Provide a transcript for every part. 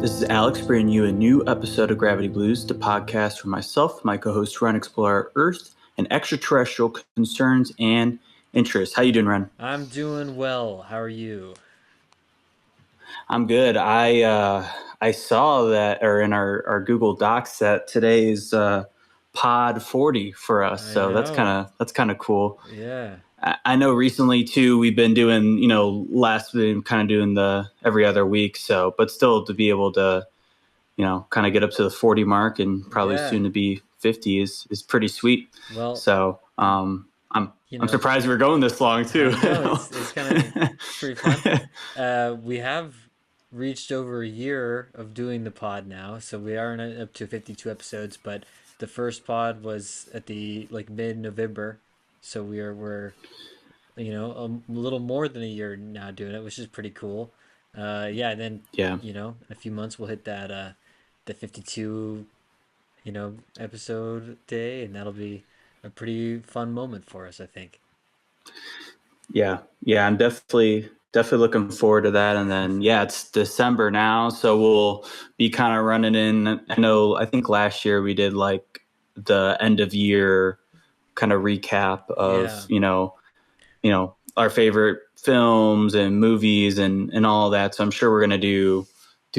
This is Alex bringing you a new episode of Gravity Blues, the podcast where myself, my co-host Ren, explore our Earth and extraterrestrial concerns and interests. How you doing, Ren? I'm doing well. How are you? I'm good. I saw that, or in our Google Docs, that today's Pod 40 for us. I So know. that's kind of cool. Yeah. I know recently too we've been doing, last we've been kind of doing the every other week. So, but still to be able to kind of get up to the 40 mark and probably Yeah. soon to be 50 is pretty sweet. Well, So you I'm know, surprised we're going this long too. I know it's kind of it's pretty fun. We have reached over a year of doing the pod now, so we are up to 52 episodes, but the first pod was at the like mid-November. So we're a little more than a year now doing it, which is pretty cool. Yeah, and then Yeah. in a few months we'll hit that the 52 episode day, and that'll be a pretty fun moment for us, I think. Yeah, I'm definitely looking forward to that. And then yeah, it's December now, so we'll be kind of running in. I think last year we did like the end of year kind of recap of Yeah. our favorite films and movies and all that. So I'm sure we're gonna do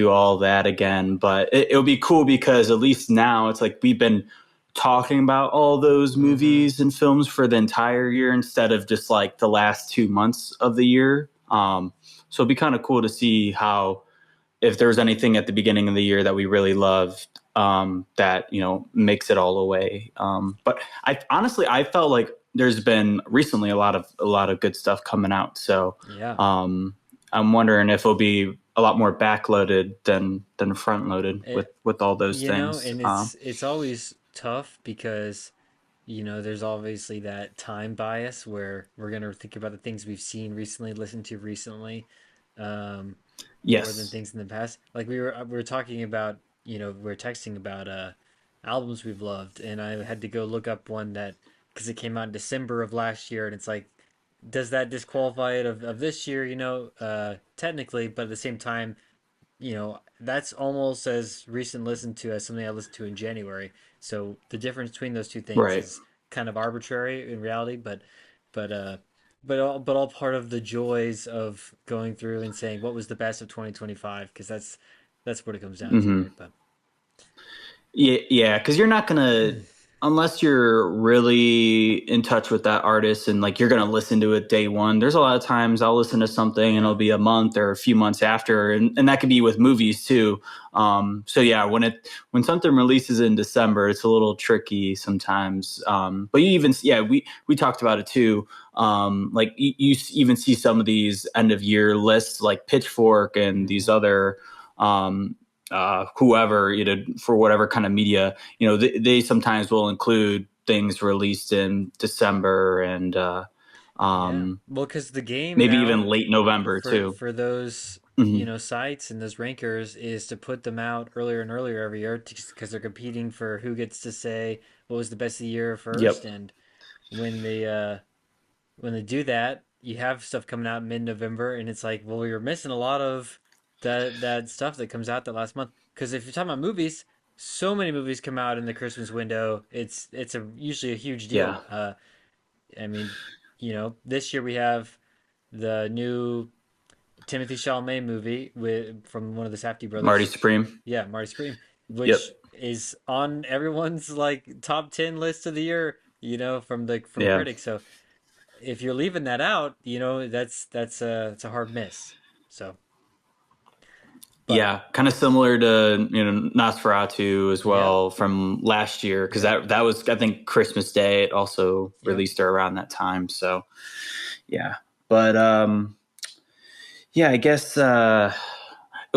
all that again. But it'll be cool because at least now it's like we've been talking about all those Mm-hmm. movies and films for the entire year instead of just like the last 2 months of the year. So it'd be kind of cool to see how, if there was anything at the beginning of the year that we really loved, that makes it all away. But I honestly I felt like there's been recently a lot of good stuff coming out. So Yeah. I'm wondering if it'll be a lot more backloaded than front loaded It, with all those things. and it's always tough because there's obviously that time bias where we're gonna think about the things we've seen recently, listened to recently, um, more than Yes. things in the past. Like we were talking about, we were texting about albums we've loved, and I had to go look up one that because it came out in December of last year, and it's like, does that disqualify it of this year? Technically, but at the same time, that's almost as recent listened to as something I listened to in January. So the difference between those two things Right. is kind of arbitrary in reality, but uh but all part of the joys of going through and saying what was the best of 2025, because that's what it comes down to, Mm-hmm. right? But Yeah, because you're not gonna, unless you're really in touch with that artist and like you're gonna listen to it day one. There's a lot of times I'll listen to something and it'll yeah. be a month or a few months after, and that could be with movies too. So yeah, when something releases in December, it's a little tricky sometimes. But you even yeah, we talked about it too. Like you even see some of these end of year lists like Pitchfork and these Hmm. other. Whoever, for whatever kind of media, they sometimes will include things released in December and Yeah. um, Well, because the game maybe now even late November for too. for those Hmm. sites and those rankers is to put them out earlier and earlier every year, because they're competing for who gets to say what was the best of the year first. Yep. And when they uh when they do that, you have stuff coming out mid-November, and it's like, well, you're missing a lot of that stuff that comes out that last month. Because if you're talking about movies, so many movies come out in the Christmas window. It's usually a huge Yeah. deal. I mean, this year we have the new Timothy Chalamet movie from one of the Safdie Marty brothers. Supreme. Yeah, Marty Scream, Yep. which is on everyone's like top 10 list of the year. From Yeah. critics. So if you're leaving that out, that's a hard miss. So, but Yeah, kind of similar to Nosferatu as yeah, well from last year, because yep, that was, I think, Christmas Day. It also yep. released around that time. So yeah, but yeah, I guess.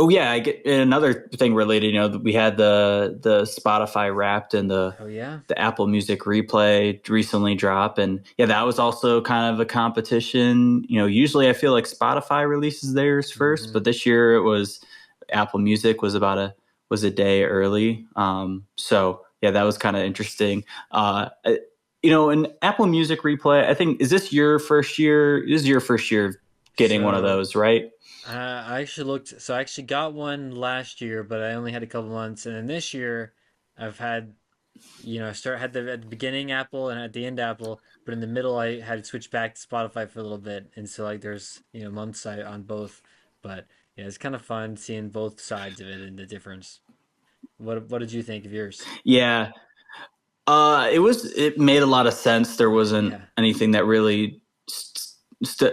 Oh yeah, I get another thing related. We had the Spotify Wrapped and the Oh yeah. the Apple Music Replay recently drop, and yeah, that was also kind of a competition. Usually I feel like Spotify releases theirs first, Mm-hmm. but this year it was Apple Music was a day early. So yeah, that was kind of interesting. In Apple Music Replay, I think, is this your first year? This is your first year of getting one of So those, right? I actually looked. So I actually got one last year, but I only had a couple months. And then this year, I've had I start had the at the beginning Apple and at the end Apple, but in the middle I had switched back to Spotify for a little bit. And so like there's months on both, but yeah, it's kind of fun seeing both sides of it and the difference. What did you think of yours? Yeah. It made a lot of sense. There wasn't Yeah. anything that really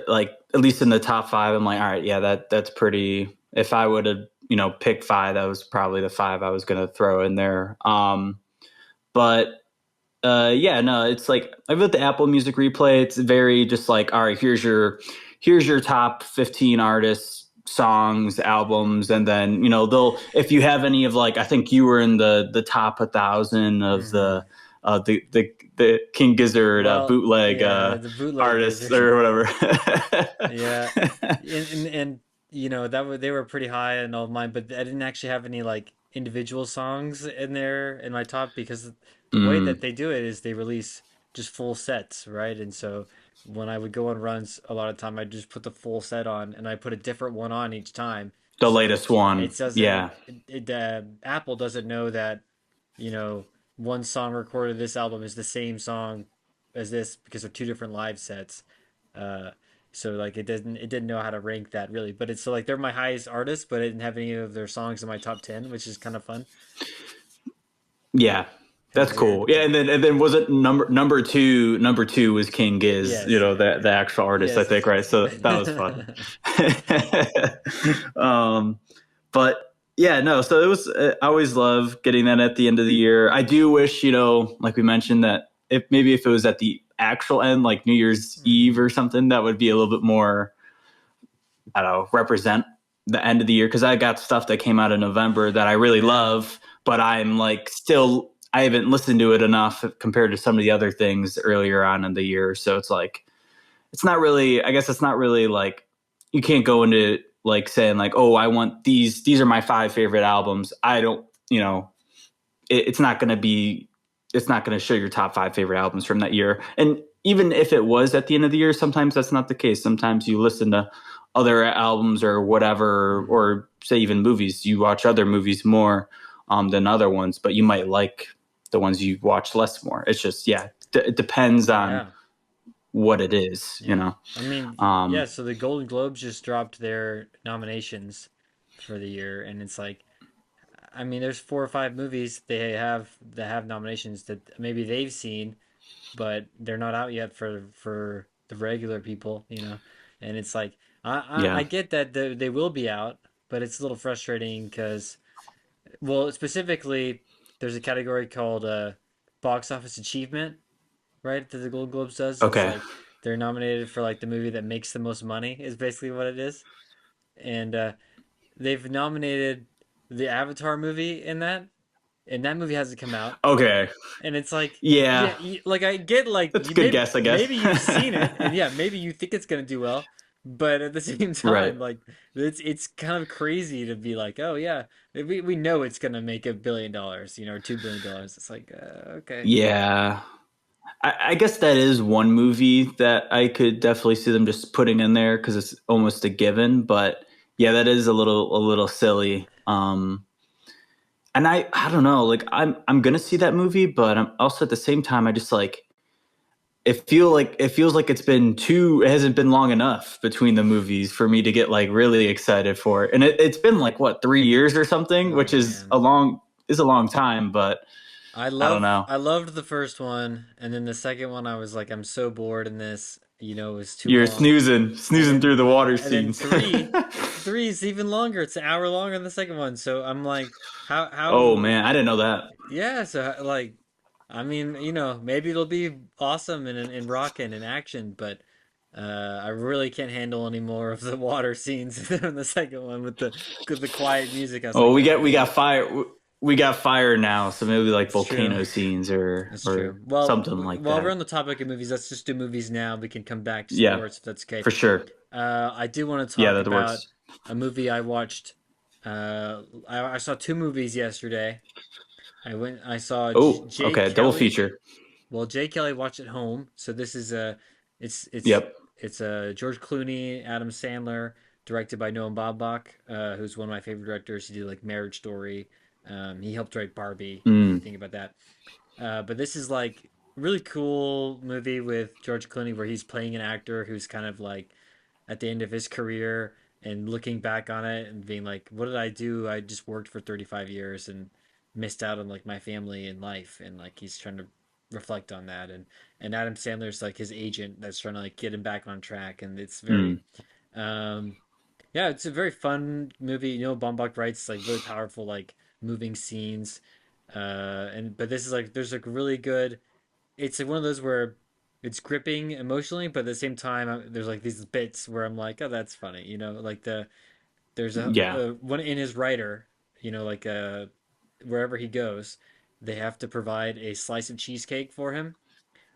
like at least in the top five. I'm like, all right, yeah, that's pretty. If I would have picked five, that was probably the five I was gonna throw in there. But yeah, no, it's like I've got the Apple Music Replay. It's very just like, all right, here's your top 15 artists, songs, albums, and then they'll if you have any of like I think you were in the top 1,000 of Mm-hmm. the King Gizzard Well, bootleg yeah, the bootleggers artists are or whatever. yeah, and they were pretty high in all of mine, but I didn't actually have any like individual songs in there in my top because the way Mm, that they do it is they release just full sets, right? And so when I would go on runs, a lot of time I just put the full set on, and I put a different one on each time. the So latest one, it doesn't yeah. Apple doesn't know that you know one song recorded this album is the same song as this because they're two different live sets. Uh, so like it didn't know how to rank that really, but it's so like they're my highest artists, but I didn't have any of their songs in my top 10, which is kind of fun. Yeah, Kind of that's weird, cool. Yeah, but and then was it number two? Number two was King Giz, yes, the actual artist, I yes. think, right? So that was fun. um, but yeah, no. So it was. I always love getting that at the end of the year. I do wish, like we mentioned, that if it was at the actual end, like New Year's Eve Hmm. or something, that would be a little bit more. I don't know, represent the end of the year because I got stuff that came out in November that I really Yeah, love, but I'm like still I haven't listened to it enough compared to some of the other things earlier on in the year. So it's like it's not really. I guess it's not really like you can't go into like saying like, oh, I want these. These are my five favorite albums. I don't. It's not going to be. It's not going to show your top five favorite albums from that year. And even if it was at the end of the year, sometimes that's not the case. Sometimes you listen to other albums or whatever, hmm, or say even movies. You watch other movies more than other ones, but you might like the ones you watch less more. It's just yeah, it depends on yeah, what it is, you yeah. know. I mean, yeah. Um, So the Golden Globes just dropped their nominations for the year, and it's like I mean, there's four or five movies that have nominations that maybe they've seen, but they're not out yet for the regular people, And it's like I yeah. get that they will be out, but it's a little frustrating because, well, specifically, there's a category called box office achievement, right? That the Golden Globes does. It's Okay. like they're nominated for like the movie that makes the most money is basically what it is, and they've nominated the Avatar movie in that, and that movie hasn't come out. Okay. And it's like, Yeah. yeah, like I get like That's a you good maybe guess, I guess. maybe you've seen it, and yeah, maybe you think it's gonna do well, but at the same Right. time, like it's kind of crazy to be like, oh yeah, we know it's gonna make $1 billion, or $2 billion. It's like, okay, Yeah. I guess that is one movie that I could definitely see them just putting in there because it's almost a given. But yeah, that is a little silly. And I don't know, like I'm gonna see that movie, but I'm also at the same time I just like it feels like it hasn't been long enough between the movies for me to get like really excited for it. And it's been like what 3 years or something, oh which man. is a long time, but I don't know. I loved the first one, and then the second one I was like, I'm so bored in this, it was too You're long. And snoozing then through the water and then scenes. three is even longer. It's an hour longer than the second one. So I'm like, Oh how man, I didn't know that. yeah, so like I mean, maybe it'll be awesome and rockin' and action, but I really can't handle any more of the water scenes in the second one with the quiet music. I was Oh, like, we got okay, fire. We got fire now, so maybe like it's true. volcano scenes or That's true. or Well, something like while we're that. on the topic of movies, let's just do movies now. We can come back to Yeah, sports if that's okay. for sure. I do want to Yeah, talk that about works. a movie I watched. I saw two movies yesterday. I saw Oh, Jay okay, double Kelly. feature. Well, Jay Kelly watched at home. So this is it's Yep. it's George Clooney, Adam Sandler. directed by Noah Baumbach, who's one of my favorite directors. He did like Marriage Story. He helped write Barbie, if you Mm, think about that. But this is like a really cool movie with George Clooney where he's playing an actor who's kind of like at the end of his career and looking back on it and being like, what did I do? I just worked for 35 years and missed out on like my family and life. And like he's trying to reflect on that. And Adam Sandler's like his agent that's trying to like get him back on track. And it's very, mm, um, yeah, it's a very fun movie. You know, Baumbach writes like really powerful, like moving scenes. And but this is like there's like really good. It's like one of those where it's gripping emotionally, but at the same time, there's like these bits where I'm like, oh, that's funny. You know, like there's yeah. a one in his writer. You know, like wherever he goes, they have to provide a slice of cheesecake for him,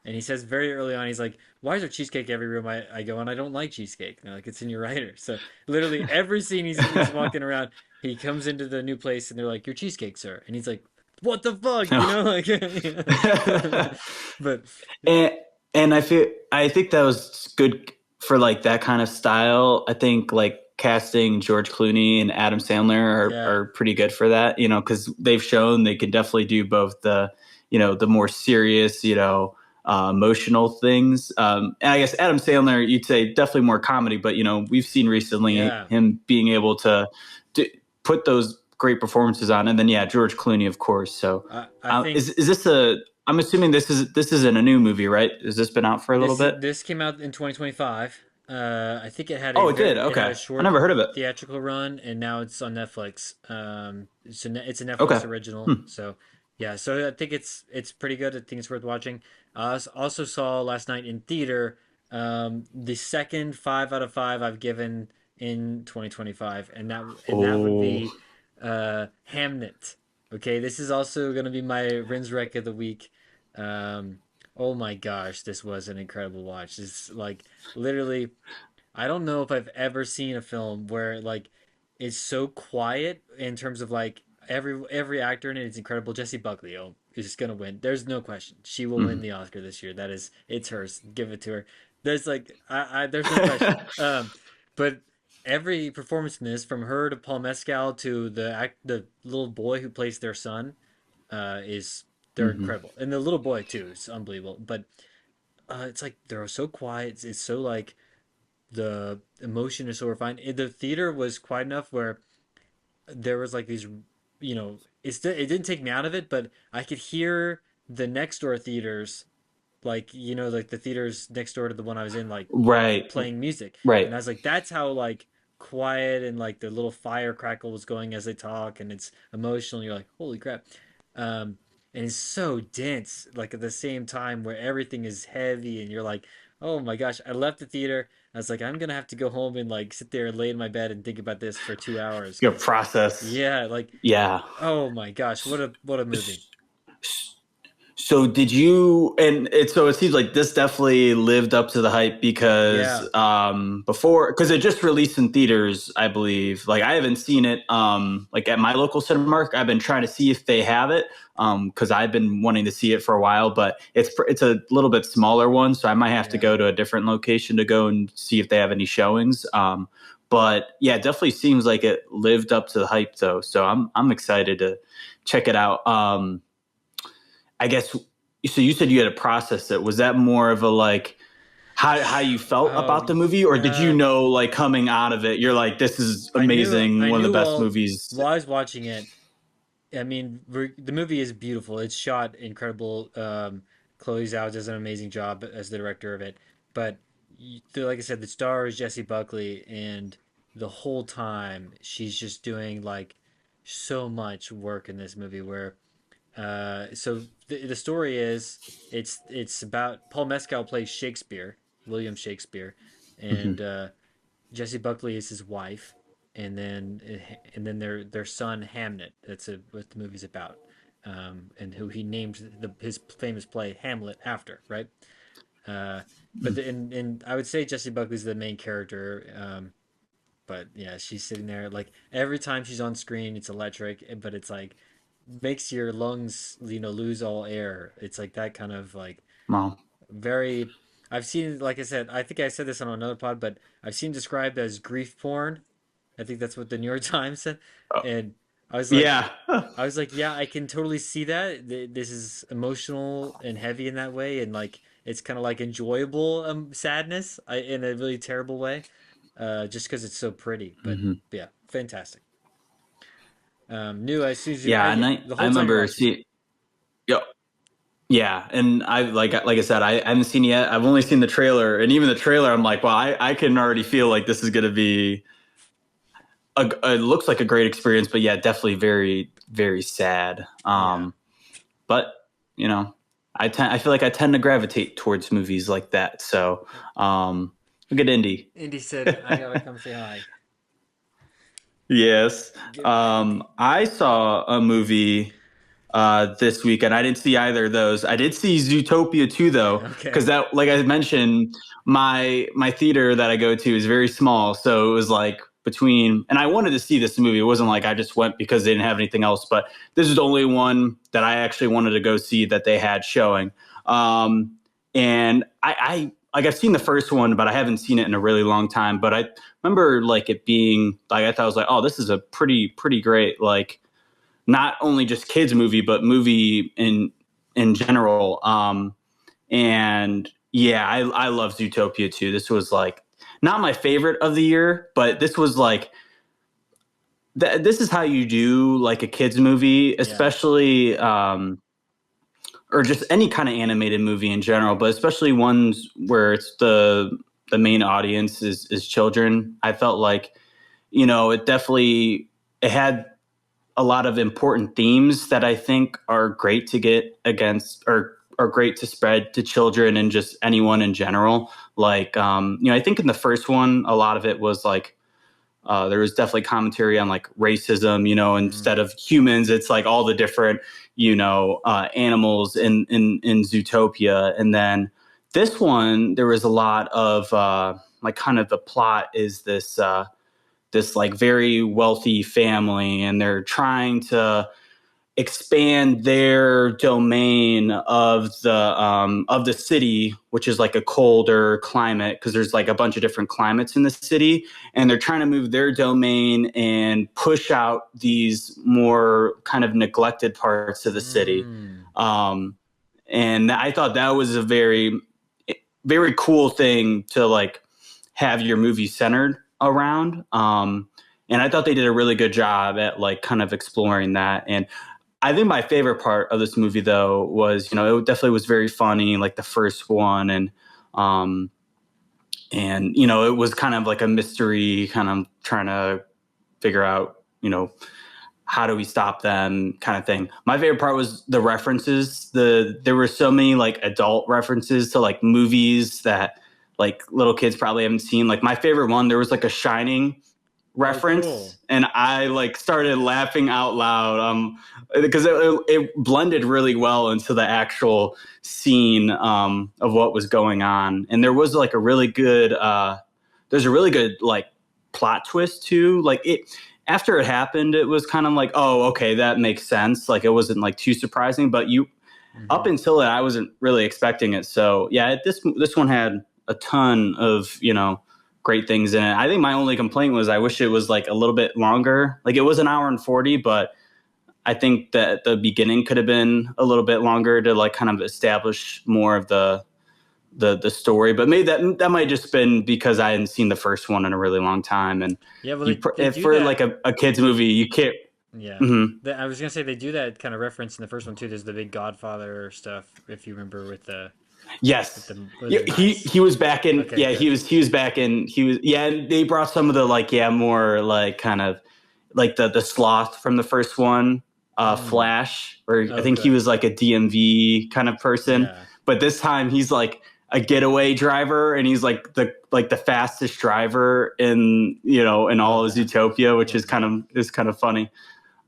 and he says very early on, he's like, "Why is there cheesecake every room I go in? I don't like cheesecake." And they're like, "It's in your writer." So literally every scene he's walking around, he comes into the new place and they're like, "Your cheesecake, sir," and he's like, "What the fuck?" You know, like, but and I think that was good for like that kind of style. I think like casting George Clooney and Adam Sandler yeah, are pretty good for that, you know, because they've shown they can definitely do both the, you know, the more serious, you know, emotional things. And I guess Adam Sandler, you'd say definitely more comedy, but you know, we've seen recently yeah. him being able to put those great performances on, and then yeah, George Clooney, of course. So, I think is this a? I'm assuming this isn't a new movie, right? Has this been out for a little bit? this came out in 2025. I think Oh, it did. it had a Okay, I short never heard of it. theatrical run, and now it's on Netflix. It's a Netflix Okay. original. Hmm. So yeah, so I think it's pretty good. I think it's worth watching. I also saw last night in theater the second 5 out of 5 I've given in 2025, and that would Oh. be Hamnet. Okay, this is also going to be my Rins Rec of the week. Um, Oh my gosh, this was an incredible watch. This like literally I don't know if I've ever seen a film where like it's so quiet in terms of like every actor in it is incredible. Jessie Buckley, oh, is just gonna win. There's no question. She will win Mhm. the Oscar this year. It's hers. Give it to her. There's like there's no question. But every performance in this, from her to Paul Mescal to the little boy who plays their son, is they're Mhm. incredible, and the little boy too is unbelievable. But it's like they're so quiet. It's so like the emotion is so refined. The theater was quiet enough where there was like these, you know, it didn't take me out of it, but I could hear the next door theaters, like you know, like the theaters next door to the one I was in, like Right. playing music, Right. and I was like, that's how like quiet and like the little fire crackle was going as they talk, and it's emotional. And you're like, holy crap, um, and it's so dense. Like at the same time, where everything is heavy, and you're like, oh my gosh. I left the theater. I was like, I'm gonna have to go home and like sit there and lay in my bed and think about this for 2 hours Your because, process. yeah, like, Yeah. oh my gosh, what a movie. So did you so it seems like this definitely lived up to the hype because Yeah, before because it just released in theaters, I believe. Like I haven't seen it like at my local Cinemark. I've been trying to see if they have it because I've been wanting to see it for a while, but it's a little bit smaller one, so I might have to yeah. go to a different location to go and see if they have any showings. But yeah, it definitely seems like it lived up to the hype though. So I'm excited to check it out. I guess so. You said you had to process it. Was that more of a like how you felt Oh, about the movie, or did you know like coming out of it, you're like, this is amazing, I one of the knew best all movies? while I was watching it. I mean, the movie is beautiful. It's shot incredible. Chloe Zhao does an amazing job as the director of it. But like I said, the star is Jessie Buckley, and the whole time she's just doing like so much work in this movie. Where so the story is it's about Paul Mescal plays Shakespeare, William Shakespeare, and Hmm. Jessie Buckley is his wife, and then their son Hamnet. What the movie's about, and who he named his famous play Hamlet after, right? Uh, and I would say Jessie Buckley's the main character. But yeah, she's sitting there like every time she's on screen, it's electric, but it's like makes your lungs lose all air. It's like that kind of like Well, very. I've seen, like I said, I think I said this on another pod, but I've seen described as grief porn. I think that's what the New York Times said, and I was like, Yeah. yeah, I can totally see that. This is emotional and heavy in that way, and like it's kind of like enjoyable sadness, in a really terrible way, just because it's so pretty. But Hmm. yeah, fantastic. New as soon as you, Yeah, and the I whole time you're remember watching. see. Yo, yeah, and I like I said, I haven't seen it yet. I've only seen the trailer, and even the trailer, I'm like, well, I can already feel like this is gonna be it looks like a great experience, but yeah, definitely very very sad. Yeah, But you know, I feel like I tend to gravitate towards movies like that. So look at Indy. Indy said, "I gotta come say hi." Yes. Goodbye, Indy. I saw a movie this week, and I didn't see either of those. I did see Zootopia 2 though, because Okay. that, like I mentioned, my theater that I go to is very small, so it was like between, and I wanted to see this movie. It wasn't like I just went because they didn't have anything else, but this is the only one that I actually wanted to go see that they had showing. And I like I've seen the first one, but I haven't seen it in a really long time. But I remember like it being like I thought I was like, oh, this is a pretty great like not only just kids movie, but movie in general. And yeah, I love Zootopia too. This was like not my favorite of the year, but this was like this is how you do like a kids movie, Yeah. especially or just any kind of animated movie in general, but especially ones where it's the main audience is children. I felt like it definitely it had a lot of important themes that I think are great to get against or are great to spread to children and just anyone in general. Like, I think in the first one, a lot of it was like, there was definitely commentary on like racism, Hmm. instead of humans, it's like all the different, animals in Zootopia. And then this one, there was a lot of, like kind of the plot is this like very wealthy family and they're trying to expand their domain of the city, which is like a colder climate because there's like a bunch of different climates in the city, and they're trying to move their domain and push out these more kind of neglected parts of the city. Mm. um, and I thought that was a very cool thing to like have your movie centered around. And I thought they did a really good job at like kind of exploring that. And I think my favorite part of this movie though was, it definitely was very funny, like the first one, um, and it was kind of like a mystery, kind of trying to figure out, how do we stop them kind of thing. My favorite part was the references. There were so many like adult references to like movies that like little kids probably haven't seen. Like my favorite one, there was like a Shining Oh, reference, cool. and I like started laughing out loud because it blended really well into the actual scene of what was going on. And there was like a really good there's a really good like plot twist too. Like it after it happened, it was kind of like, oh, okay, that makes sense. Like it wasn't like too surprising, but you up Hmm. until that, I wasn't really expecting it. So yeah, this one had a ton of great things in it. I think my only complaint was I wish it was like a little bit longer. Like it was an hour and 40, but I think that the beginning could have been a little bit longer to like kind of establish more of the story. But maybe that might just been because I hadn't seen the first one in a really long time. And Yeah, well, they if do for like that. a kids movie, you can't. Yeah. Mhm. I was gonna say they do that kind of reference in the first one too. There's the big Godfather stuff, if you remember, with Yes. the was Yeah, it he mice? he was back in Okay, yeah, good. he was back in he was yeah, and they brought some of the like more like kind of like the sloth from the first one, Mm. Flash, or I Oh, think he good. was like a DMV kind of person, Yeah. but this time he's like a getaway driver and he's like the fastest driver in all Love of that. Zootopia, which Love that. is kind of funny.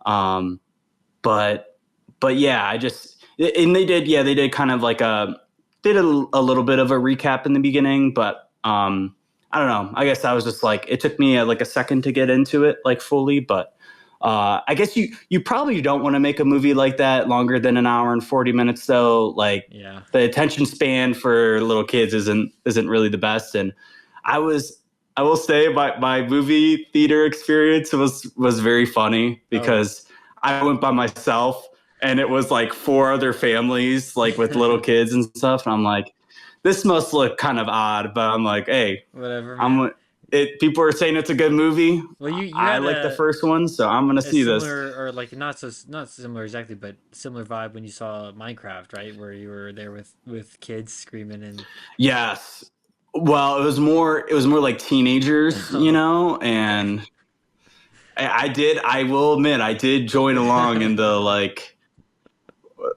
Um, but yeah, and they did kind of like a little bit of a recap in the beginning, but I don't know. I guess I was just like it took me like a second to get into it like fully, but I guess you probably don't want to make a movie like that longer than an hour and 40 minutes though. Like Yeah. the attention span for little kids isn't really the best. And I was I will say my movie theater experience was very funny Oh. because I went by myself and it was like four other families like with little kids and stuff. And I'm like, this must look kind of odd, but I'm like, hey, Whatever, man. I'm it. People are saying it's a good movie. Well, you I had like the first one, so I'm gonna a see this. similar, or like not similar exactly, but similar vibe when you saw Minecraft, right? Where you were there with kids screaming and Yes. Well, it was more like teenagers, oh, okay. and I will admit I did join along in the like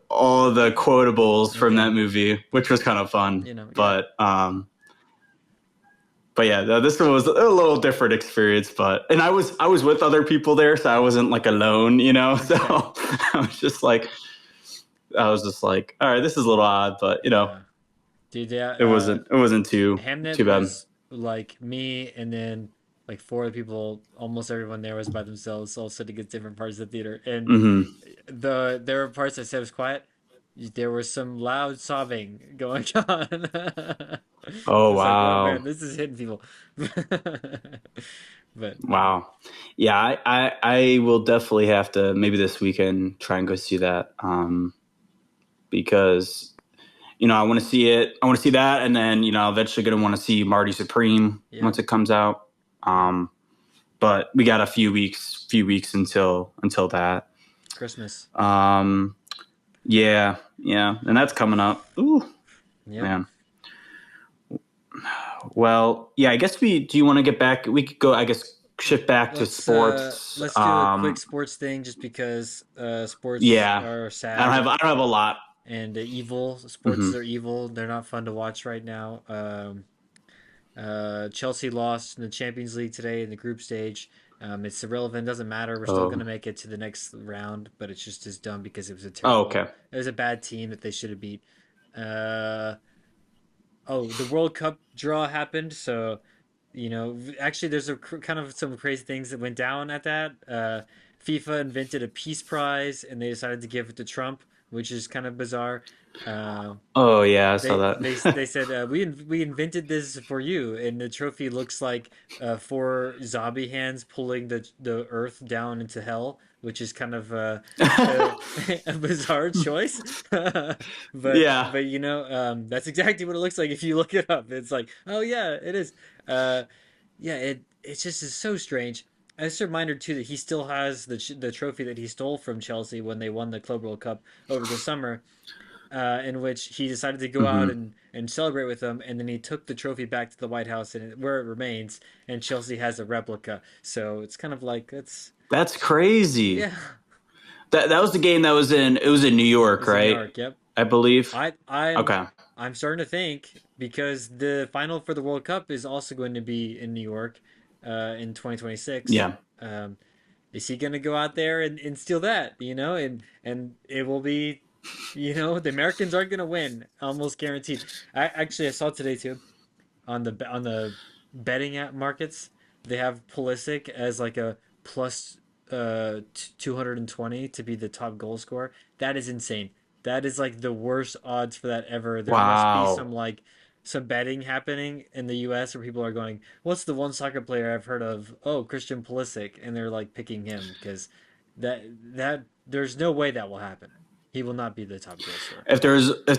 all the quotables from Okay. that movie, which was kind of fun. Yeah. But yeah, this one was a little different experience. But and I was with other people there, so I wasn't like alone, So Okay. I was just like, all right, this is a little odd, but Yeah. Dude, yeah, it wasn't Hamnet too bad. was like me, and then like four other people. Almost everyone there was by themselves, all sitting at different parts of the theater. And Hmm. there were parts that said it was quiet. There was some loud sobbing going on. Oh It's like, oh man, wow. this is hitting people. But Wow. Yeah, I will definitely have to maybe this weekend try and go see that. Because I want to see it. I want to see that, and then eventually going to want to see Marty Supreme yeah, once it comes out. yeah, But we got a few weeks until that. Christmas. Um, yeah, yeah, and that's coming up. Ooh, Yep. man. Well, yeah. I guess we. Do you want to get back? We could go. I guess shift back to sports. Let's do a quick sports thing just because sports Yeah. are I don't sad have. I don't have a lot. and evil. Sports Hmm. are evil. They're not fun to watch right now. Chelsea lost in the Champions League today in the group stage. It's irrelevant. Doesn't matter. We're still Oh. gonna make it to the next round, but it's just as dumb because Oh. Okay. it was a bad team that they should have beat. Uh, oh, the World Cup draw happened, so actually, there's kind of some crazy things that went down at that. FIFA invented a peace prize, and they decided to give it to Trump, which is kind of bizarre. Uh, Oh yeah, I saw they that. said we invented this for you, and the trophy looks like four zombie hands pulling the Earth down into hell, which is kind of a, a bizarre choice. Yeah. But that's exactly what it looks like if you look it up. It's like, oh yeah, it is. Uh, yeah, it just is so strange. And it's a reminder too that he still has the trophy that he stole from Chelsea when they won the Club World Cup over the summer, in which he decided to go out Hmm. and celebrate with them, and then he took the trophy back to the White House and where it remains, and Chelsea has a replica. So it's kind of like it's That's crazy. yeah, That was the game that was in. It was in New York, it's in New right? York. Yep. I believe. I I'm Okay. I'm starting to think because the final for the World Cup is also going to be in New York, in 2026. Yeah. Um, is he going to go out there and steal that? And it will be, the Americans aren't going to win, almost guaranteed. I saw today too on the betting app markets. They have Pulisic as like a plus 220 to be the top goal scorer. That is insane. That is like the worst odds for that ever. There must be Wow. some betting happening in the US where people are going, "What's the one soccer player I've heard of? Oh, Christian Pulisic," and they're like picking him because that there's no way that will happen. He will not be the top goal scorer. If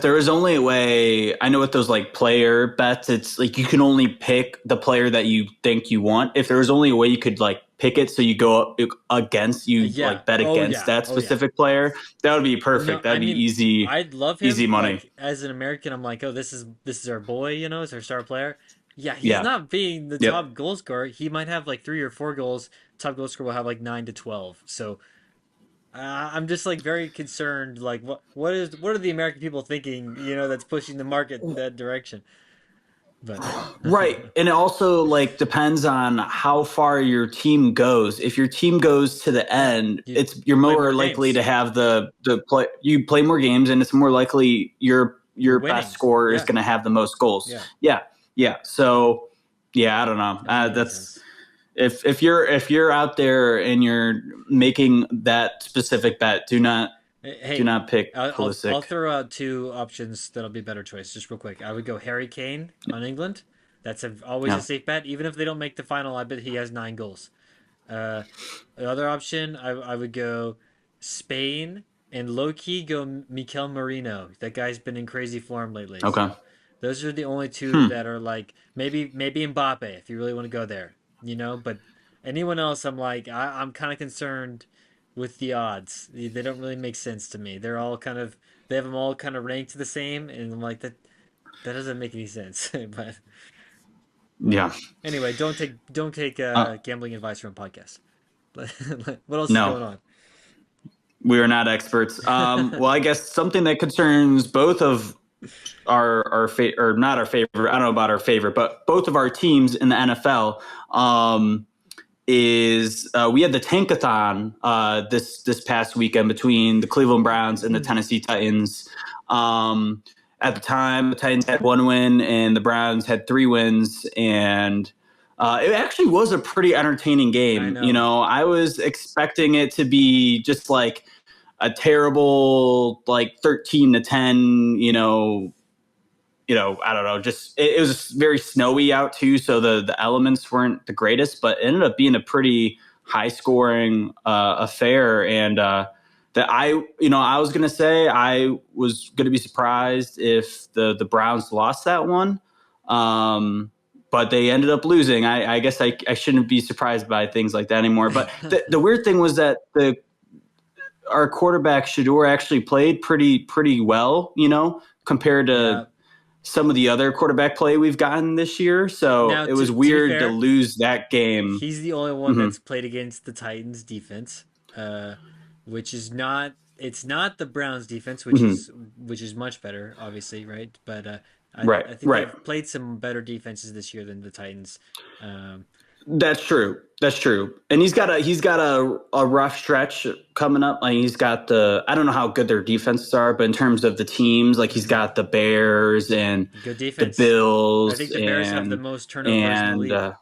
there was only a way, I know with those like player bets, it's like you can only pick the player that you think you want. If there was only a way you could like pick it, so you go up against you Yeah. like bet Oh against yeah. that Oh yeah. specific player, that would be No, perfect. I That'd be mean, easy, I'd love easy him. money. Like as an American, I'm like, oh, this is our boy. It's our star player. Yeah, he's Yeah. not being the Yep. top goal scorer. He might have like 3 or 4 goals. Top goal scorer will have like 9 to 12. So I'm just like very concerned. Like, what are the American people thinking? That's pushing the market that direction. But Right. And it also like depends on how far your team goes. If your team goes to the yeah, end, you you're play more more likely games. to have the play you play more games and it's more likely You're your best winning. scorer is Yeah, going to have the most goals. yeah. Yeah. Yeah. So, yeah, I don't know. Doesn't make any That's sense. If you're out there and you're making that specific bet, do Hey, not pick I'll Pulisic. throw out two options that'll be better choice, just real quick. I would go Harry Kane on England. That's always a Yeah. safe bet, even if they don't make the final. I bet he has 9 goals. Uh, the other option, I would go Spain and low key go Mikel Merino. That guy's been in crazy form lately. Okay. So those are the only two Hmm. that are like maybe Mbappe if you really want to go there, you know. But anyone else, I'm like I'm kind of concerned with the odds. They don't really make sense to me. They have them all kind of ranked the same, and I'm like that doesn't make any sense. But Yeah. anyway, don't take Uh, gambling advice from a podcast. What else is no, going on? we are not experts. Well, I guess something that concerns both of or not our favorite. I don't know about our favorite, but both of our teams in the NFL. Is we had the Tankathon this past weekend between the Cleveland Browns and the Tennessee Titans. At the time, the Titans had 1 win and the Browns had 3 wins, and it actually was a pretty entertaining I game. know. I was expecting it to be just like a terrible, like 13-10. I don't know, just it was very snowy out too, so the elements weren't the greatest, but it ended up being a pretty high scoring affair. And that I was gonna say I was gonna be surprised if the Browns lost that one, but they ended up losing. I guess I shouldn't be surprised by things like that anymore. But the weird thing was that our quarterback Shador actually played pretty well, compared Yeah. to some of the other quarterback play we've gotten this year. So Now it was to be weird to fair, lose that game. he's the only one Hmm. that's played against the Titans defense, which is not it's not the Browns defense, Hmm. which is much better, obviously, right? But Right, I think right. they've played some better defenses this year than the Titans. Um, That's true. That's true. And he's got a rough stretch coming up. Like he's got I don't know how good their defenses are, but in terms of the teams, like he's mhm. got the Bears and Good the defense. I Bills think the Bears have the most turnovers in the and league.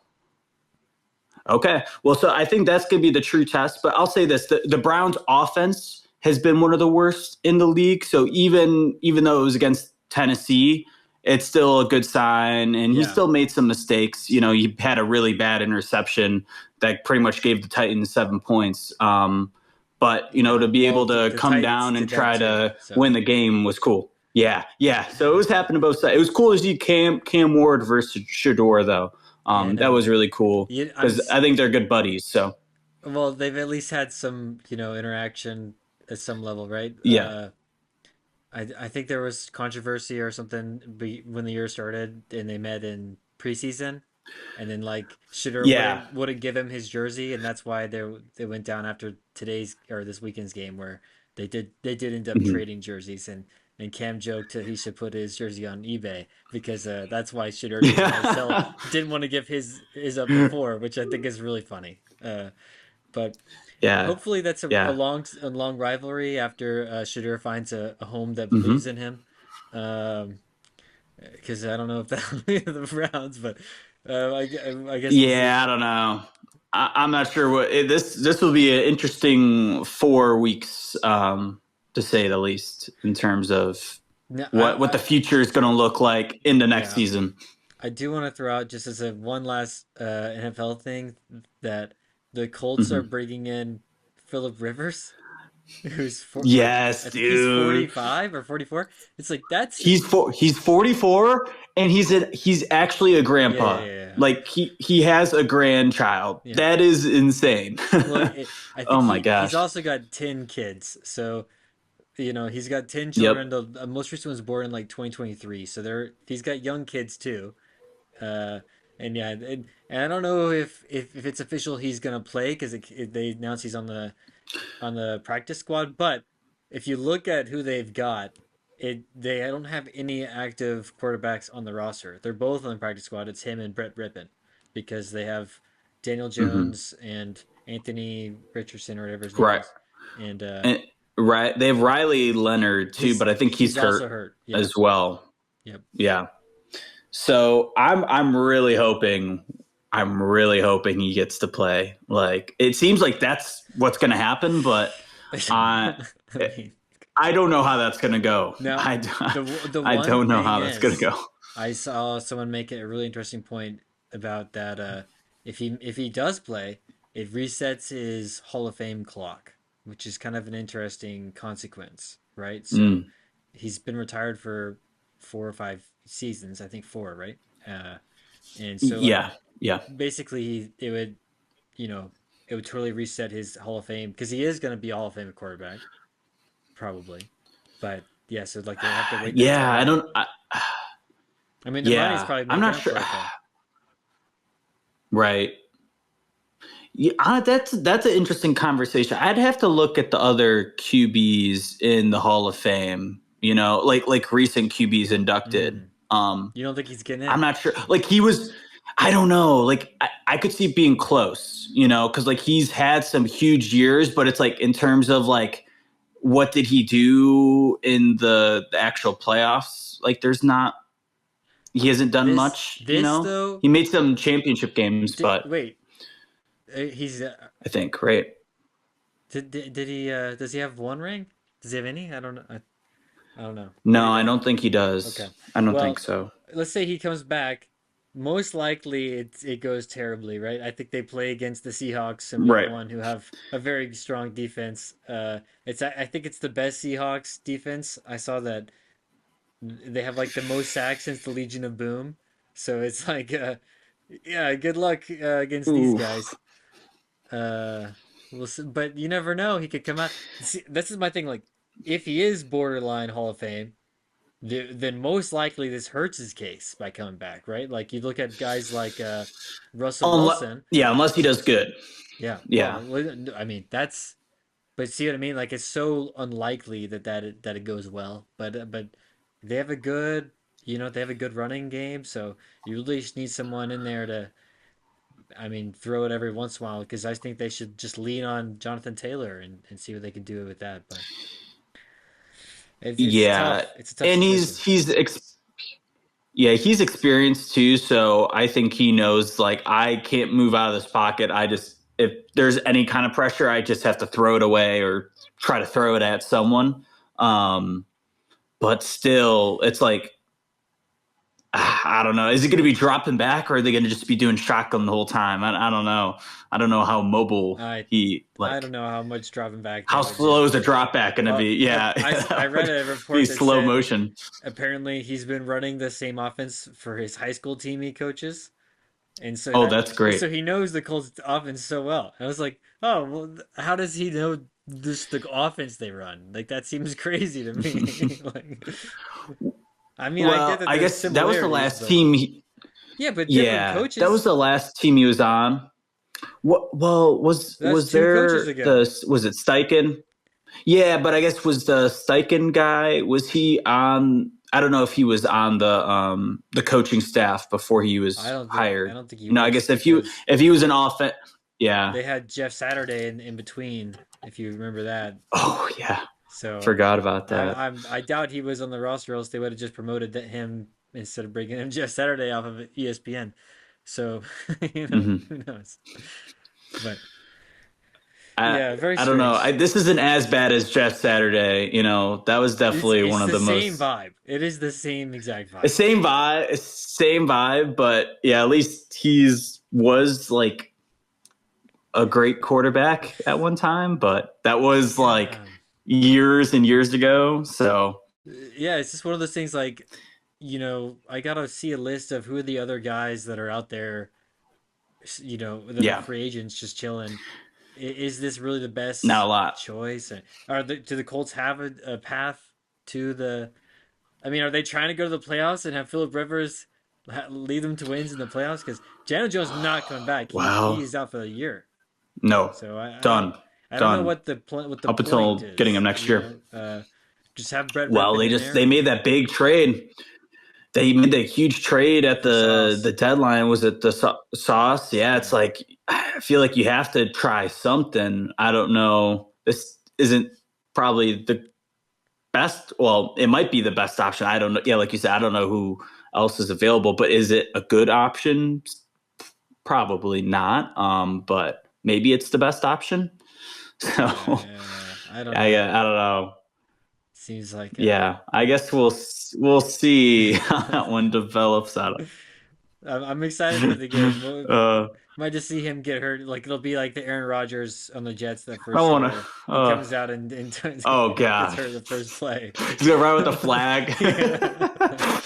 okay. Well, so I think that's going to be the true test. But I'll say this: the Browns' offense has been one of the worst in the league. So even though it was against Tennessee, it's still a good sign. And he Yeah. still made some mistakes. He had a really bad interception that pretty much gave the Titans 7 points. But to Yeah. be Well, able to the come Titans down and did that try too. to So, win the game was cool. Yeah, yeah. So it was happening both sides. It was cool to see Cam Ward versus Shador though. and That was really cool yeah, because I think they're good buddies. So well, they've at least had some, interaction at some level, right? yeah, I think there was controversy or something when the year started, and they met in preseason, and then like Shooter yeah, wouldn't give him his jersey, and that's why they went down after today's or this weekend's game where they did end up mhm. trading jerseys, and Cam joked that he should put his jersey on eBay because that's why Shooter Yeah, didn't want to give his up before, which I think is really funny. But yeah, hopefully that's yeah. a long rivalry after Shadur finds a home that believes Hmm. in him. Um, because I don't know if that'll be the Browns, but I guess we'll see. Yeah, I don't know. I'm not sure this will be an interesting 4 weeks, to say the least, in terms of Now, what the future is going to look like in the next yeah, season. I do want to throw out just as a one last NFL thing that the Colts are Hmm. bringing in Philip Rivers, like Yes, I think he's dude. 45 or 44. It's like that's He's 44 and he's actually a grandpa. yeah. Like he has a grandchild. Yeah. That is insane. Well, I Oh think my he's gosh. also got 10 kids. So, he's got 10 children. Yep. The most recent was born in like 2023. So he's got young kids too. Uh, and yeah, and I don't know if it's official he's gonna play because they announced he's on the practice squad. But if you look at who they've got, they don't have any active quarterbacks on the roster. They're both on the practice squad. It's him and Brett Rippon because they have Daniel Hmm. Jones and Anthony Richardson or whatever his name Right. is, and And, right. They have Riley Leonard too, but I think he's he's also hurt hurt. Yeah. as well. Yep. Yeah. So I'm really hoping. I'm really hoping he gets to play. Like, it seems like that's what's going to happen, but I I mean, I don't know how that's going to go. now the I one don't know thing how that's going to is, go. I saw someone make a really interesting point about that. If he does play, it resets his Hall of Fame clock, which is kind of an interesting consequence, right? So Mm, he's been retired for 4 or 5 seasons, I think four, right? And so like yeah, yeah, basically it would, you know, it would totally reset his Hall of Fame because he is going to be a Hall of Fame quarterback probably, but yeah, so like they have to wait that yeah. time I out. don't. I, I mean, the money's yeah, probably I'm making not up sure. for it though. Right. Yeah, that's an interesting conversation. I'd have to look at the other QBs in the Hall of Fame. Like recent QBs inducted. Mm. You don't think he's getting I'm in? not sure. Like he was, I don't know. Like I could see it being close. Because like he's had some huge years, but it's like in terms of like what did he do in the actual playoffs? Like there's not. He hasn't done much. This though. He made some championship games, but Wait, he's I think right. did he does he have one ring? Does he have any? I don't know. I don't know. No, I don't think he Okay. does. I don't think Well, so. let's say he comes back. Most likely, it goes terribly, right? I think they play against the Seahawks in Week Right. One, who have a very strong defense. I think it's the best Seahawks defense. I saw that they have like the most sacks since the Legion of Boom. So it's like, yeah, good luck against these Ooh. guys. But you never know. He could come out. See, this is my thing. Like, if he is borderline Hall of Fame, then most likely this hurts his case by coming back, right? Like you look at guys like Russell Wilson. Unless he does good. Yeah, Yeah. well, I mean that's. But see what I mean? Like it's so unlikely that it goes well. But they have a good, they have a good running game. So you really just need someone in there to, I mean, throw it every once in a while because I think they should just lean on Jonathan Taylor and see what they can do with that. But it's Yeah. tough. It's a tough And situation. yeah, he's experienced too, so I think he knows like I can't move out of this pocket. I just if there's any kind of pressure, I just have to throw it away or try to throw it at someone. Um, but still, it's like I don't know. Is it going to be dropping back, or are they going to just be doing shotgun the whole time? I don't know. I don't know how mobile I he I like. don't know how much dropping back they How would do. slow is the drop back going to be? Yeah, I that read would a be report that slow said motion. apparently he's been running the same offense for his high school team he coaches, and Oh, that's great. so he knows the Colts offense so well. I was like, oh well, how does he know this the offense they run? Like that seems crazy to me. Like, I mean, I get Well, that I there's guess that was the similarities, last but team. yeah, but different Yeah, that was coaches. the last team he was on. What? Well, That's was 2 coaches there ago. was it Steichen? Yeah, but I guess was the Steichen guy? Was he on? I don't know if he was on the coaching staff before he was I hired. don't think he I was guess because if he was an offense, yeah. they had Jeff Saturday in between, if you remember that. Oh yeah, So forgot about I that. I doubt he was on the roster, else they would have just promoted him instead of bringing him Jeff Saturday off of ESPN. So Hmm. who knows? But I yeah, very I don't know. strange. This isn't as bad as Jeff Saturday. That was definitely It's one of the the same most vibe. It is the same exact the vibe. same vibe. But yeah, at least he's was like a great quarterback at one time. But that was like Yeah. years and years ago. So Yeah, it's just one of those things like, I gotta see a list of who are the other guys that are out there, that are yeah, free agents just chilling. Is this really the not a best lot. choice? Do the Colts have a path to the? I mean, are they trying to go to the playoffs and have Philip Rivers lead them to wins in the playoffs? Because Daniel Jones not coming back. He Wow. is out for the year. No. So Done. I don't know Done. what the Up point until getting him is. next year. Just have Brett Well, Rippon in they there made that big trade. They made that huge trade at for the Sauce. deadline. Was it the sauce? Yeah, it's Yeah. like I feel like you have to try something. I don't know. This isn't probably the best. Well, it might be the best option. I don't know. Yeah, like you said, I don't know who else is available, but is it a good option? Probably not. But maybe it's the best option. So Yeah, I don't I know. don't know. Seems like Yeah, I guess we'll see how that one develops out. I'm excited for the game. Uh, Might just see him get hurt. Like it'll be like the Aaron Rodgers on the Jets that I first want to. year. He comes out and Oh gets God, hurt the first play. he's gonna ride with the flag. Yeah.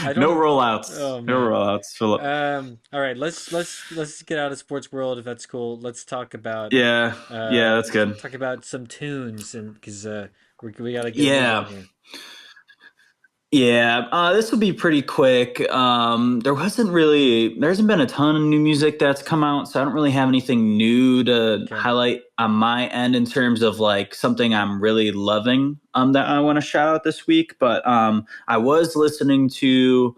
I No don't. rollouts. Oh No man. rollouts. Philip. All right. Let's get out of sports world if that's cool. Let's talk about Yeah, yeah, that's good. some tunes and because we got to get moving Yeah, here. yeah. This will be pretty quick. There hasn't been a ton of new music that's come out, so I don't really have anything new to Okay. highlight on my end in terms of like something I'm really loving. That I want to shout out this week. But I was listening to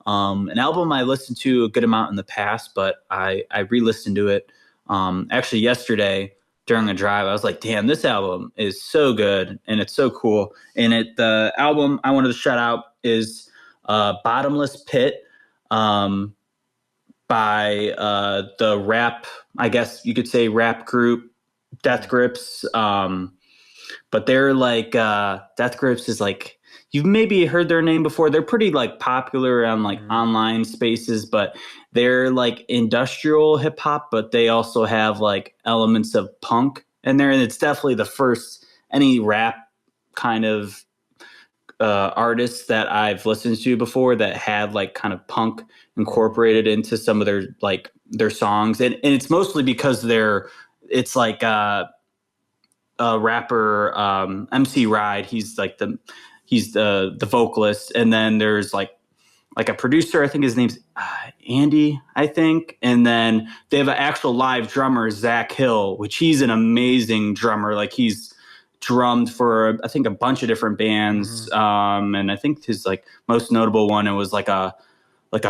an album I listened to a good amount in the past, but I re-listened to it actually yesterday during a drive. I was like, damn, this album is so good and it's so cool. And the album I wanted to shout out is Bottomless Pit um, by the rap, I guess you could say rap group Death Hmm. Grips. But they're like Death Grips is like you've maybe heard their name before. They're pretty like popular on like Hmm. online spaces, but they're like industrial hip hop, but they also have like elements of punk in there, and it's definitely the first any rap kind of artists that I've listened to before that had like kind of punk incorporated into some of their songs, and it's mostly because it's like rapper MC Ride. He's the vocalist, and then there's like a producer. I think his name's Andy. I think, and then they have an actual live drummer, Zach Hill, which he's an amazing drummer. Like he's drummed for I think a bunch of different Hmm. bands, and I think his like most notable one it was like a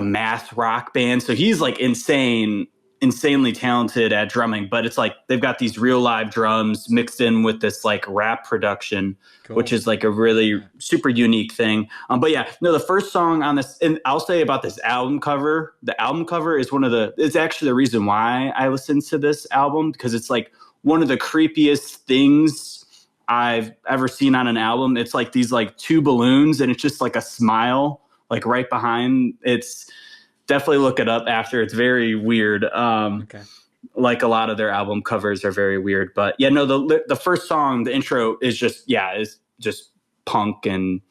math rock band. So he's like insanely talented at drumming, but it's like they've got these real live drums mixed in with this like rap production, which Cool. is like a really Yeah. super unique thing. But yeah, no, the first song on this, and I'll say about this album cover, the album cover is it's actually the reason why I listened to this album because it's like one of the creepiest things I've ever seen on an album. It's like these like two balloons and it's just like a smile like right behind. It's definitely look it up after. It's very weird. Okay. Like a lot of their album covers are very weird, but yeah, no, the first song, the intro is just punk and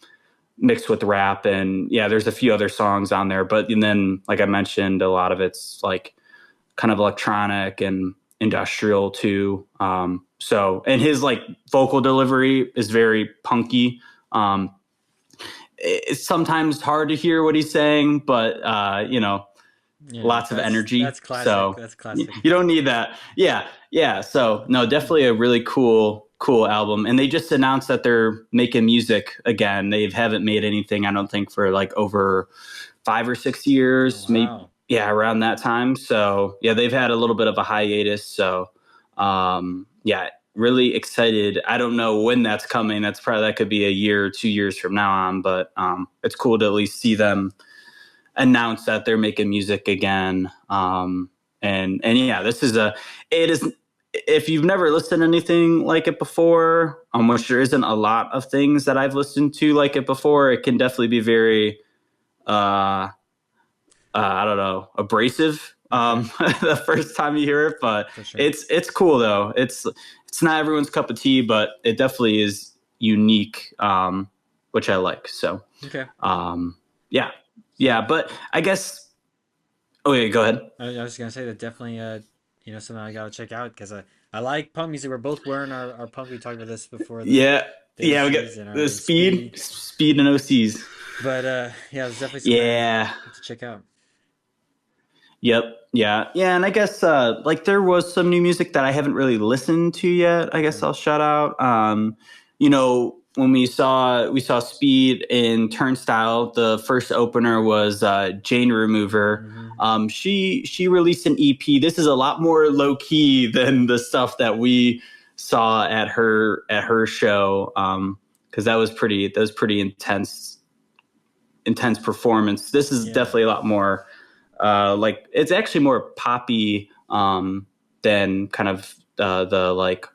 mixed with rap, and yeah, there's a few other songs on there, but and then like I mentioned, a lot of it's like kind of electronic and industrial too. So and his like vocal delivery is very punky. It's sometimes hard to hear what he's saying, but Yeah. lots of energy. That's classic. So That's you classic. don't need that. Yeah, yeah. So no, definitely a really cool album. And they just announced that they're making music again. They haven't made anything, I don't think, for like over 5 or 6 years, Oh maybe. wow. Yeah, around that time. So yeah, they've had a little bit of a hiatus. So yeah, really excited. I don't know when that's coming. That could be a year or 2 years from now on, but it's cool to at least see them announce that they're making music again. And yeah, it is. If you've never listened to anything like it before, which there isn't a lot of things that I've listened to like it before, it can definitely be very, I don't know, abrasive. Okay. The first time you hear it, but For sure. it's cool though. It's not everyone's cup of tea, but it definitely is unique, which I like. So Okay. um, yeah, So yeah. But I guess. Oh yeah, go ahead. I was gonna say that definitely something I gotta check out because I like punk music. We're both wearing our punk. We talked about this before Yeah, the yeah. We got OCs and the our speed. speed and OCs. But yeah, it's definitely something I Yeah. have to check out. Yep. Yeah. Yeah. And I guess like there was some new music that I haven't really listened to yet. I guess Okay. I'll shout out. When we saw Speed in Turnstile, the first opener was Jane Remover. Hmm. She released an EP. This is a lot more low key than the stuff that we saw at her show. Because that was pretty intense performance. This is Yeah. definitely a lot more like it's actually more poppy than kind of the like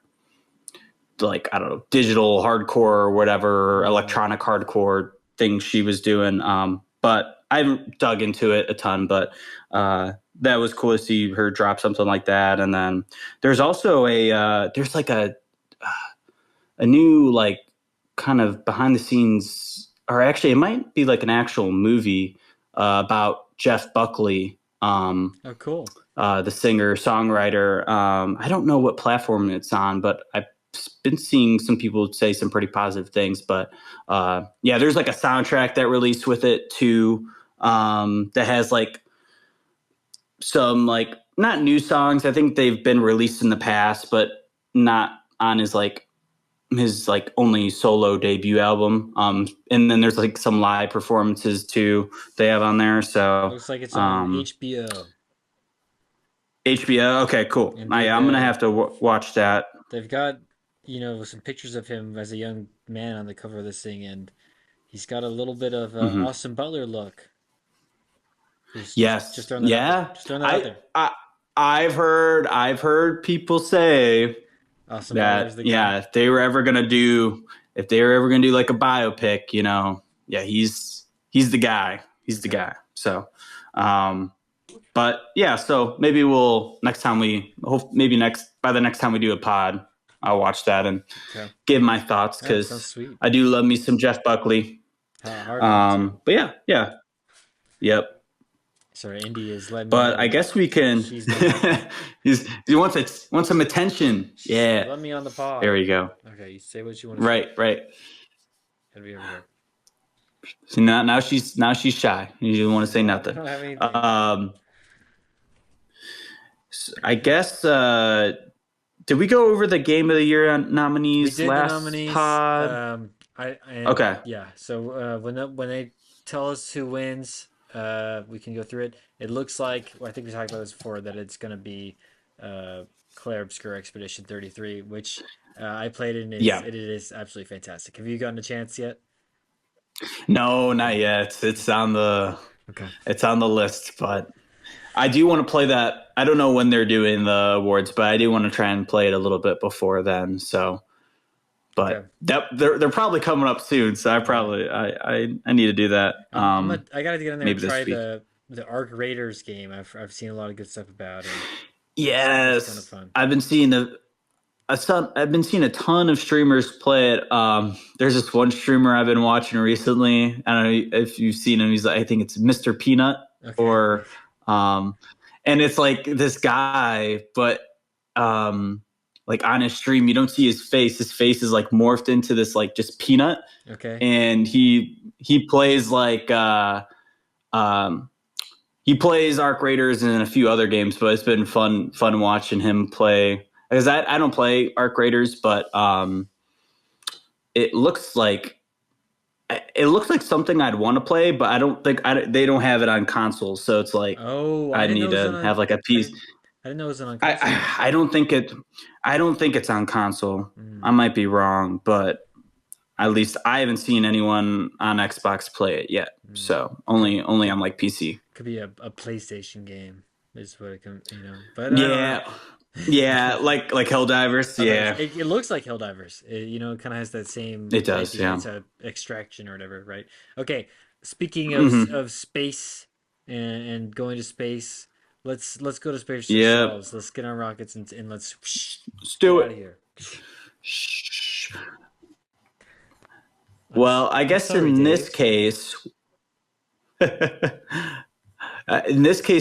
I don't know, digital hardcore or whatever, electronic hardcore thing she was doing. But I haven't dug into it a ton, but that was cool to see her drop something like that. And then there's also there's like a new like kind of behind the scenes, or actually it might be like an actual movie about Jeff Buckley. Oh, cool. The singer songwriter. I don't know what platform it's on, but I've been seeing some people say some pretty positive things. But yeah, there's like a soundtrack that released with it too, that has like some like not new songs. I think they've been released in the past, but not on his like only solo debut album. And then there's like some live performances too they have on there. So Looks like it's on HBO. HBO. Okay, cool. And I'm gonna have to watch that. they've got, some pictures of him as a young man on the cover of this thing, and he's got a little bit of Hmm. Austin Butler look. Just Yes. throwing that out there. Yeah. Just throwing that out there. I've heard people say Austin Butler's that, the guy. yeah, if they were ever gonna do like a biopic, yeah, he's the guy. He's the guy. So, but yeah, so maybe by the next time we do a pod, I'll watch that and give my thoughts, That sounds because sweet. I do love me some Jeff Buckley. Hard not to. But yeah, yep. Sorry, Indy is letting me But know I guess we can. she's not. he wants some attention. Yeah. Let me on the pod. There we go. Okay, you say what you want to Right. Gotta be over here. So now she's shy. You don't want to say I nothing. don't have anything. I guess. Did we go over the Game of the Year nominees We did last the nominees. pod? Okay. Yeah. So when they tell us who wins, we can go through it. It looks like, I think we talked about this before, that it's gonna be Claire Obscure Expedition 33, which I played it, and it is absolutely fantastic. Have you gotten a chance yet? No, not yet. It's on the list, but I do want to play that. I don't know when they're doing the awards, but I do want to try and play it a little bit before then. So, but they're probably coming up soon. So I need to do that. I gotta get in there and try the Arc Raiders game. I've seen a lot of good stuff about it. Yes, it's kind of fun. I've been seeing a ton of streamers play it. There's this one streamer I've been watching recently. I don't know if you've seen him. I think it's Mr. Peanut, or and it's like this guy, but like on his stream, you don't see his face. His face is like morphed into this like just peanut. Okay. And he plays like he plays Arc Raiders and a few other games, but it's been fun watching him play. Because I don't play Arc Raiders, but it looks like something I'd want to play, but I don't think they don't have it on consoles, so it's like I need to have like a piece. I didn't know it was on console. I don't think it's on console. I might be wrong, but at least I haven't seen anyone on Xbox play it yet. So only on like PC. Could be a PlayStation game, is what it can, But yeah, like Helldivers. Yeah, it looks like Helldivers. It kind of has that same. It does. idea. Yeah, it's a extraction or whatever, right? Okay. Speaking of space and going to space, let's go to space ourselves. Let's get on rockets and let's do get it out of here. Well, I guess in this case,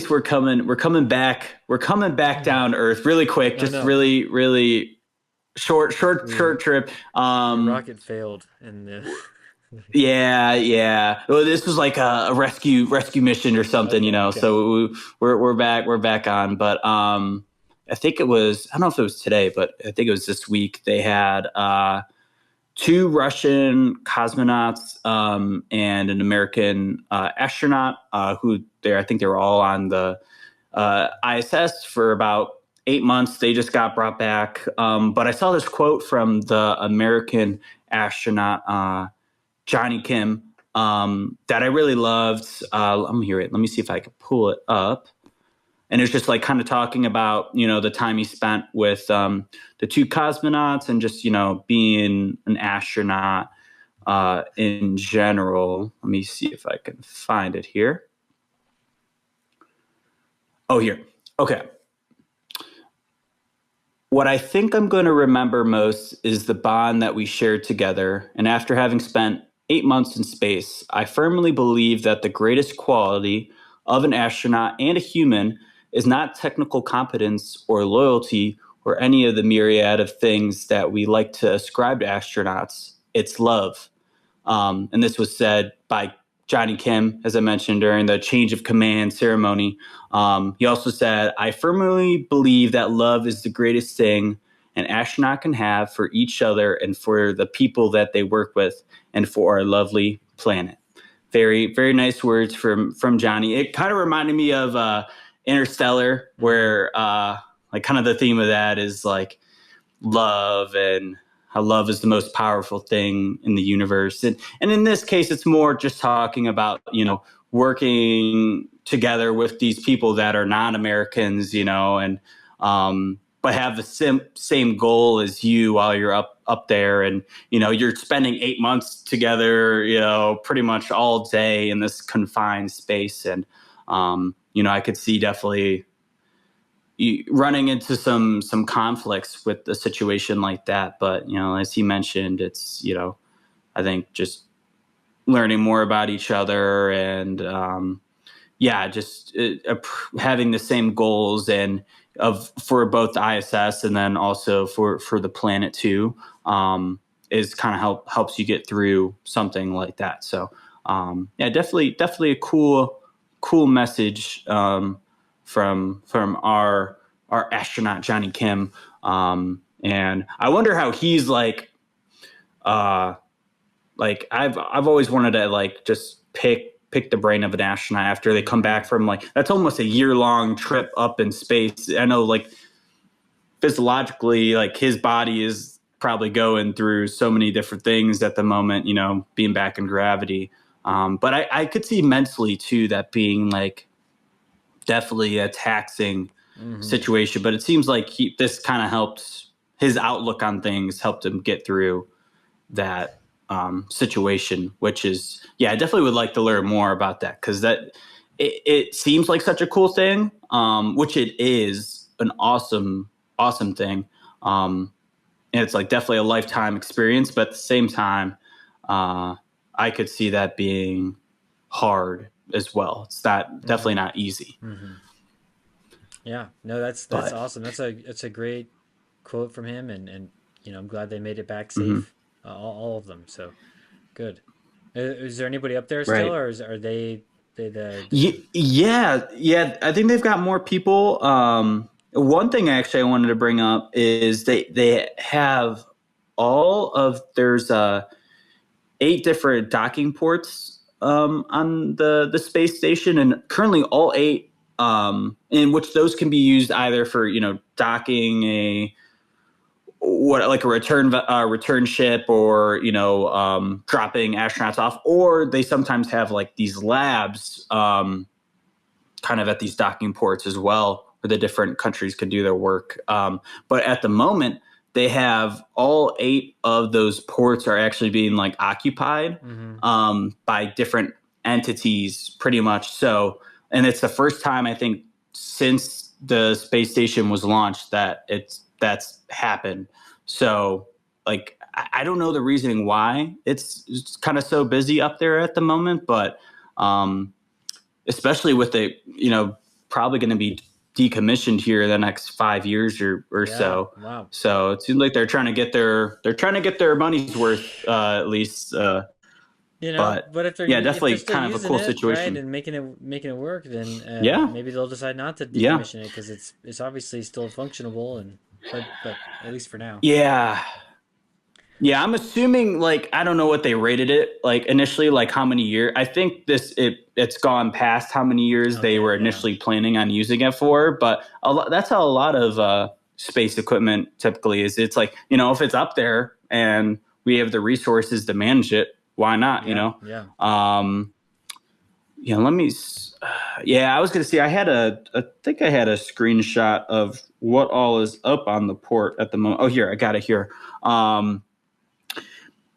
we're coming back down to Earth really quick, really, really short trip. The rocket failed, and yeah. Well, this was like a rescue mission or something, So we're back on, but I think it was, I don't know if it was today, but I think it was this week. They had 2 Russian cosmonauts and an American astronaut I think they were all on the ISS for about 8 months. They just got brought back. But I saw this quote from the American astronaut, Johnny Kim, that I really loved. Let me hear it. Let me see if I can pull it up. And it's just like kind of talking about, the time he spent with the two cosmonauts and just, being an astronaut in general. Let me see if I can find it here. Oh, here. Okay. What I think I'm going to remember most is the bond that we shared together. And after having spent 8 months in space, I firmly believe that the greatest quality of an astronaut and a human is not technical competence or loyalty or any of the myriad of things that we like to ascribe to astronauts. It's love. And this was said by Johnny Kim, as I mentioned, during the change of command ceremony. He also said, I firmly believe that love is the greatest thing an astronaut can have for each other and for the people that they work with and for our lovely planet. Very, very nice words from Johnny. It kind of reminded me of Interstellar, where like kind of the theme of that is like love and how love is the most powerful thing in the universe. And in this case, it's more just talking about, working together with these people that are non-Americans, and but have the same goal as you while you're up there. And, you're spending 8 months together, pretty much all day in this confined space. And, I could see definitely running into some conflicts with a situation like that. But, as he mentioned, it's, I think just learning more about each other and, just having the same goals and for both the ISS and then also for the planet too, is kind of helps you get through something like that. So, definitely a cool message, from our astronaut Johnny Kim, and I wonder how he's like I've always wanted to like just pick the brain of an astronaut after they come back from like that's almost a year-long trip up in space. I know like physiologically like his body is probably going through so many different things at the moment, being back in gravity, but I could see mentally too that being like definitely a taxing situation. But it seems like this kind of helped his outlook on things, helped him get through that situation, which is, I definitely would like to learn more about that because it seems like such a cool thing, which it is an awesome thing. And it's like definitely a lifetime experience, but at the same time, I could see that being hard as well. It's definitely not easy. Mm-hmm. Yeah, no, that's awesome. That's a great quote from him, and I'm glad they made it back safe, all of them. So good. Is there anybody up there still, Right. or are they Yeah. I think they've got more people. One thing actually I wanted to bring up is they have there's 8 different docking ports on the space station, and currently all 8, in which those can be used either for docking like a return ship, or dropping astronauts off, or they sometimes have like these labs kind of at these docking ports as well, where the different countries can do their work. But at the moment, they have all 8 of those ports are actually being like occupied by different entities, pretty much. So, and it's the first time I think since the space station was launched that that's happened. So, like, I don't know the reasoning why it's kind of so busy up there at the moment, but especially with the probably going to be decommissioned here in the next 5 years or so. Wow. So it seems like they're trying to get their money's worth, at least. But if they're definitely still kind of a using cool it, situation, right, and making it work, then Yeah. maybe they'll decide not to Yeah. decommission it because it's obviously still functionable, but at least for now. Yeah. Yeah, I'm assuming like I don't know what they rated it like initially, like how many years. I think it's gone past how many years they Okay, were yeah. initially planning on using it for. But that's how a lot of space equipment typically is. It's like if it's up there and we have the resources to manage it, why not? You Yeah, know. yeah. Yeah, yeah, I was gonna see. I think I had a screenshot of what all is up on the port at the moment. Oh, here, I got it here. Um,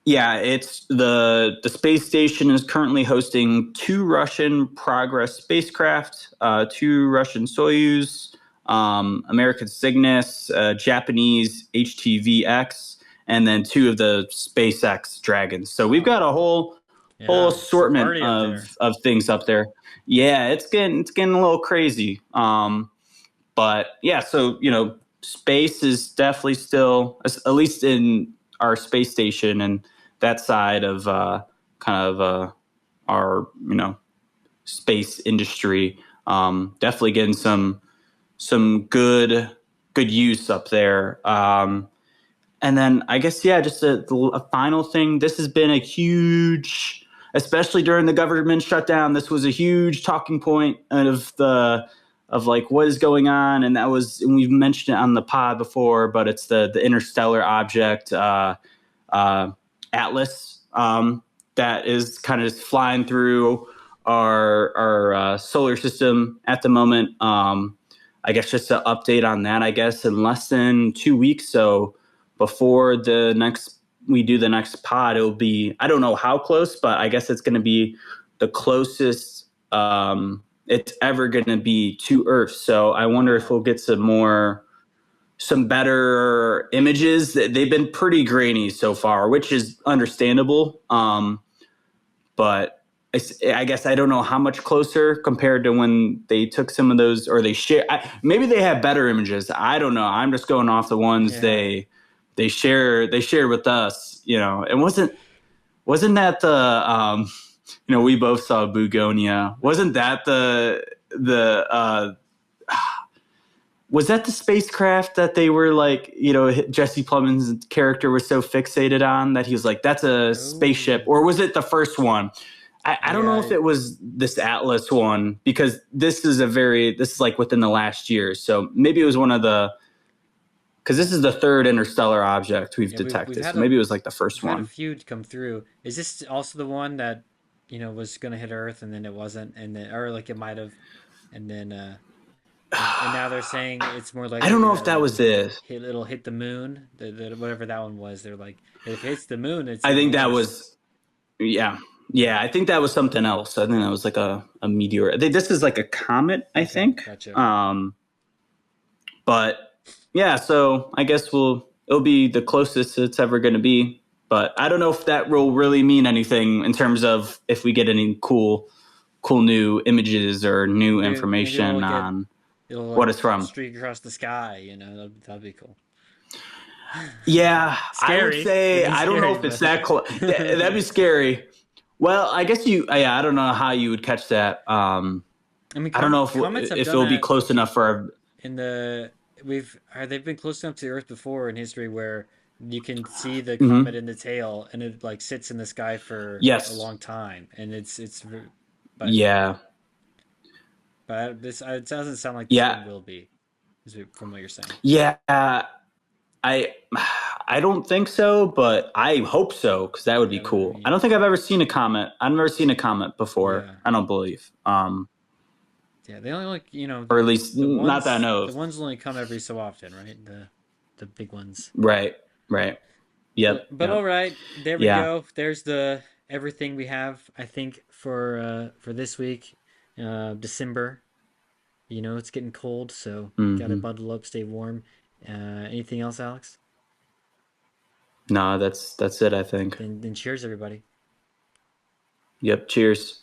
yeah, it's the space station is currently hosting two Russian Progress spacecraft, two Russian Soyuz, American Cygnus, Japanese HTVX, and then two of the SpaceX Dragons. So we've Wow. got a whole Yeah, it's a assortment party up there. of things up there. Yeah, it's getting a little crazy. But yeah, so space is definitely still, at least in our space station and that side of kind of our space industry, definitely getting some good use up there. And then I guess, yeah, just a final thing. This has been a huge, especially during the government shutdown. This was a huge talking point of like what is going on, and and we've mentioned it on the pod before, but it's the interstellar object uh, Atlas that is kind of just flying through our solar system at the moment. I guess just an update on that. I guess in less than 2 weeks, so before we do the next pod, it'll be, I don't know how close, but I guess it's going to be the closest it's ever going to be to Earth. So I wonder if Wow. we'll get some better images. They've been pretty grainy so far, which is understandable. But I guess I don't know how much closer compared to when they took some of those, or they share. Maybe they have better images. I don't know. I'm just going off the ones Yeah. they shared with us. It wasn't that the we both saw Bugonia. Wasn't that the was that the spacecraft that they were like, Jesse Plemons' character was so fixated on that he was like, that's a spaceship? Oh. Or was it the first one? I don't know if Yeah. it was this Atlas one, because this is like within the last year. So maybe it was because this is the third interstellar object we've Yeah, we've detected. had So maybe it was like the we've first had a one. few come through. Is this also the one that was gonna hit Earth and then it wasn't, and then or like it might have, and then and now they're saying it's more I don't likely know if that that was it. it'll hit the moon. Whatever that one was, they're like if it hits the moon, it's I even think that worse. was, yeah. Yeah, I think that was something else. I think that was like a meteor. This is like a comet, I Okay, think. gotcha. But yeah, so I guess it'll be the closest it's ever going to be. But I don't know if that will really mean anything in terms of if we get any cool new images or new Maybe information on it'll what like it's from. streak across the sky. That'd be cool. Yeah, I would Scary. It'd say be I don't know scary, if it's but that close. That'd be scary. Well, I guess yeah, I don't know how you would catch that. I mean, I don't know comets have if done it'll be that close enough for our. in the they've been close enough to Earth before in history where you can see the comet Mhm. in the tail and it like sits in the sky for a Yes. long time and but Yeah. this it doesn't sound like this Yeah. one will be from what you're saying. Yeah. I I don't think so, but I hope so, because that would be Yeah, that would cool. I be don't think I've ever seen a comet. I've never seen a comet before. yeah. I don't believe. Yeah, they only like Or at least not that I know the of. ones only come every so often, right? The big ones. Right. Right. Yep. But Yep. all right, there we Yeah. go. There's the everything we have. I think for this week, December. It's getting cold, so gotta Hmm. bundle up, stay warm. Anything else, Alex? No, that's it, I think. Then cheers, everybody. Yep. Cheers.